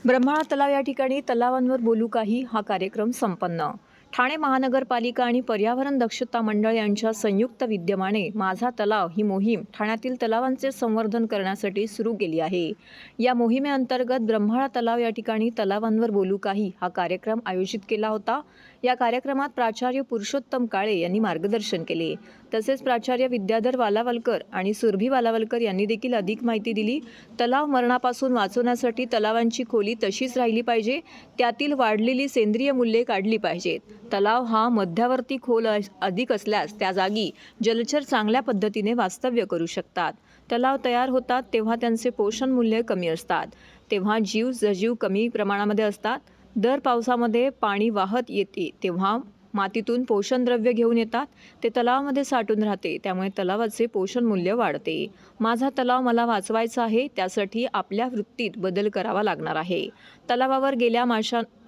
ब्रह्माळा तलाव या ठिकाणी तलावांवर बोलू काही हा कार्यक्रम संपन्न. ठाणे महानगरपालिका आणि पर्यावरण दक्षता मंडळ यांच्या संयुक्त विद्यमाने माझा तलाव ही मोहीम ठाण्यातील तलावांचे संवर्धन करण्यासाठी सुरू केली आहे. या मोहिमेअंतर्गत ब्रह्माळा तलाव या ठिकाणी तलावांवर बोलू काही हा कार्यक्रम आयोजित केला होता. या कार्यक्रमात प्राचार्य पुरुषोत्तम काळे यांनी मार्गदर्शन केले. तसेच प्राचार्य विद्याधर वालावलकर आणि सुरभी वालावलकर यांनी देखील अधिक माहिती दिली. तलाव मरणापासून वाचवण्यासाठी तलावांची खोली तशीच राहिली पाहिजे, त्यातील वाढलेली सेंद्रिय मूल्ये काढली पाहिजेत. तलाव हा मध्यावर्ती खोल अधिक असल्यास त्या जागी जलचर चांगल्या पद्धतीने वास्तव्य करू शकतात. तलाव तयार होतात तेव्हा त्यांचे पोषण मूल्य कमी असतात, तेव्हा जीव सजीव कमी प्रमाणामध्ये असतात. दर पावसामध्ये पाणी वाहत येते तेव्हा मातीतून पोषण द्रव्य घेऊन येतात, ते तलावामध्ये साठून राहते, त्यामुळे तलावाचे पोषण मूल्य वाढते. माझा तलाव मला वाचवायचा आहे, त्यासाठी आपल्या वृत्तीत बदल करावा लागणार आहे.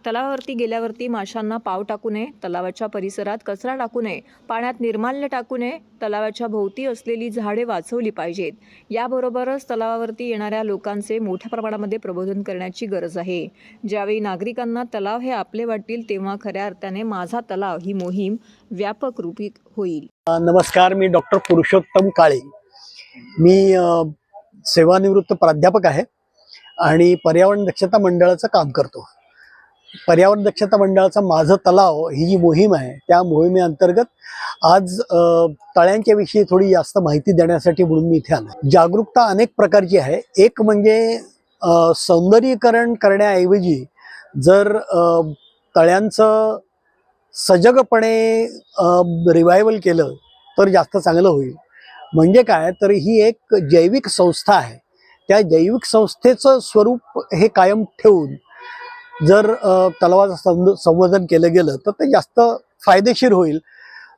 तलावावरती गेल्यावरती माशांना पाव टाकू नये, तलावाच्या परिसरात कचरा टाकू नये, पाण्यात निर्माल्य टाकू नये, तलावाच्या भोवती असलेली झाडे वाचवली पाहिजेत. याबरोबरच तलावावरती येणाऱ्या लोकांचे मोठ्या प्रमाणामध्ये प्रबोधन करण्याची गरज आहे. ज्यावेळी नागरिकांना तलाव हे आपले वाटतील तेव्हा खऱ्या अर्थाने माझा तलाव ही मोहीम व्यापक रूपी होईल. नमस्कार, मी डॉक्टर पुरुषोत्तम काळे. मी सेवानिवृत्त प्राध्यापक आहे आणि पर्यावरण दक्षता मंडळाचं काम करतो. पर्यावरण दक्षता मंडळाचा माझं तलाव ही जी मोहीम आहे, त्या मोहिमेअंतर्गत आज तळ्यांच्या विषयी थोडी जास्त माहिती देण्यासाठी म्हणून मी इथे आलो. जागरूकता अनेक प्रकारची आहे. एक म्हणजे सौंदर्यीकरण करण्याऐवजी जर तळ्यांचं सजगपणे रिवायवल केलं तर जास्त चांगलं होईल. म्हणजे काय, तर ही एक जैविक संस्था आहे. त्या जैविक संस्थेचं स्वरूप हे कायम ठेवून जर तलावाचं संवर्धन केलं गेलं तर ते जास्त फायदेशीर होईल.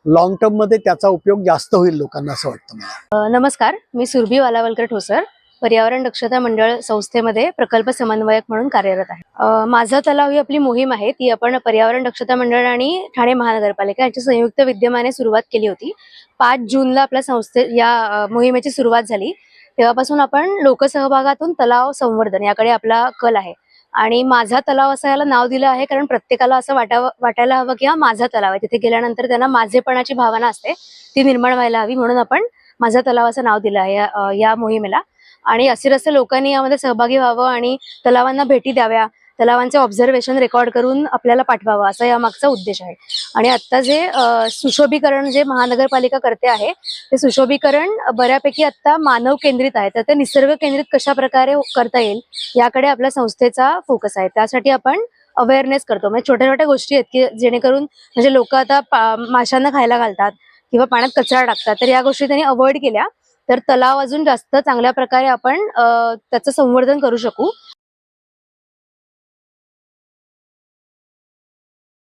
लॉंग टर्ममध्ये त्याचा उपयोग जास्त होईल लोकांना, असं वाटतं मला. नमस्कार, मी सुरभी वालावलकर ठोसर, पर्यावरण दक्षता मंडळ संस्थेमध्ये प्रकल्प समन्वयक म्हणून कार्यरत आहे. माझा तलाव ही आपली मोहीम आहे, ती आपण पर्यावरण दक्षता मंडळ आणि ठाणे महानगरपालिका यांच्या संयुक्त विद्यमाने सुरुवात केली होती. 5 जूनला आपल्या या मोहिमेची सुरुवात झाली. तेव्हापासून आपण लोकसहभागातून तलाव संवर्धन याकडे आपला कल आहे आणि माझा तलाव असं याला नाव दिलं आहे कारण प्रत्येकाला असं वाटायला हवं की हा माझा तलाव आहे. तिथे गेल्यानंतर त्यांना माझेपणाची भावना असते, ती निर्माण व्हायला हवी, म्हणून आपण माझा तलाव असं नाव दिलं आहे या मोहिमेला. आणि असे लोकांनी यामध्ये सहभागी व्हावं आणि तलावांना भेटी द्याव्या, तलावांचे ऑब्झर्वेशन रेकॉर्ड करून आपल्याला पाठवावं, असा या मागचा उद्देश आहे. आणि आता जे सुशोभीकरण जे महानगरपालिका करते आहे, ते सुशोभीकरण बऱ्यापैकी आता मानव केंद्रित आहे, तर ते निसर्ग केंद्रित कशा प्रकारे करता येईल याकडे आपल्या संस्थेचा फोकस आहे. त्यासाठी आपण अवेअरनेस करतो. म्हणजे छोट्या छोट्या गोष्टी आहेत की जेणेकरून म्हणजे लोक आता माशांना खायला घालतात किंवा पाण्यात कचरा टाकतात, तर या गोष्टी त्यांनी अवॉइड केल्या तर तलाव अजून जास्त चांगल्या प्रकारे आपण त्याचं संवर्धन करू शकू.